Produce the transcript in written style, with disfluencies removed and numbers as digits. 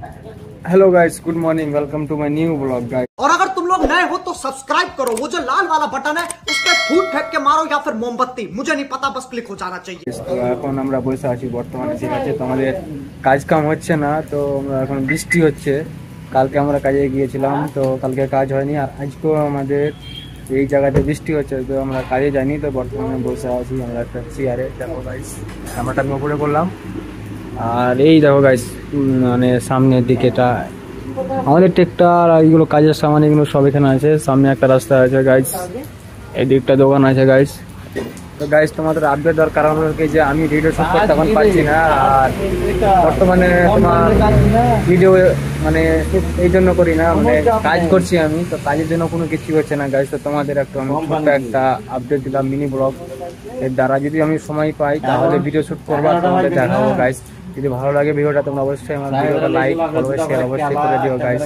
Hello guys, good morning, welcome to my new blog guys. और अगर तुम लोग नए हो तो सब्सक्राइब करो, वो जो लाल वाला बटन है उस पे फूट फेंक के मारो या फिर मोमबत्ती, मुझे नहीं पता, बस क्लिक हो जाना चाहिए। তো এখন আমরা বসে আছি বর্তমানে, ঠিক আছে। তো আমাদের কাজ কাম হচ্ছে না, তো আমরা এখন বৃষ্টি হচ্ছে। কালকে আমরা কাজে গিয়েছিলাম, তো কালকে কাজ হয়নি, আর আজকেও আমাদের এই জায়গাতে বৃষ্টি হচ্ছে, তো আমরা কাজে যাইনি। তো বর্তমানে বসে আছি আমরা একটা চেয়ারে। দেখো গাইস, ক্যামেরাটা আমি উপরে করলাম, আর এই দেখো গাইস, মানে সামনের দিকেটা আমাদের ট্রেক্টর আর এইগুলো কাজের সামান এগুলো সব এখানে আছে। সামনে একটা রাস্তা আছে গাইস, এই দিকটা দোকান আছে গাইস। তো গাইস, তোমাদের আপডেট দেওয়ার কারণ হলো কি যে আমি ভিডিও শুট করতে এখন পারছি না, আর বর্তমানে তোমার ভিডিও মানে এই জন্য করি না, মানে কাজ করছি আমি, তো কাজের জন্য কোনো কিছু হচ্ছে না গাইস। তো তোমাদের একটা আমি ছোট্ট একটা আপডেট দিলাম, মিনি ব্লগ। এর দ্বারা যদি আমি সময় পাই তাহলে ভিডিও শুট করবো, তোমাদের দেখাবো গাইস। যদি ভালো লাগে ভিডিওটা তোমরা অবশ্যই আমার ভিডিওটা লাইক, ফলো, শেয়ার অবশ্যই করে দিও গাইস।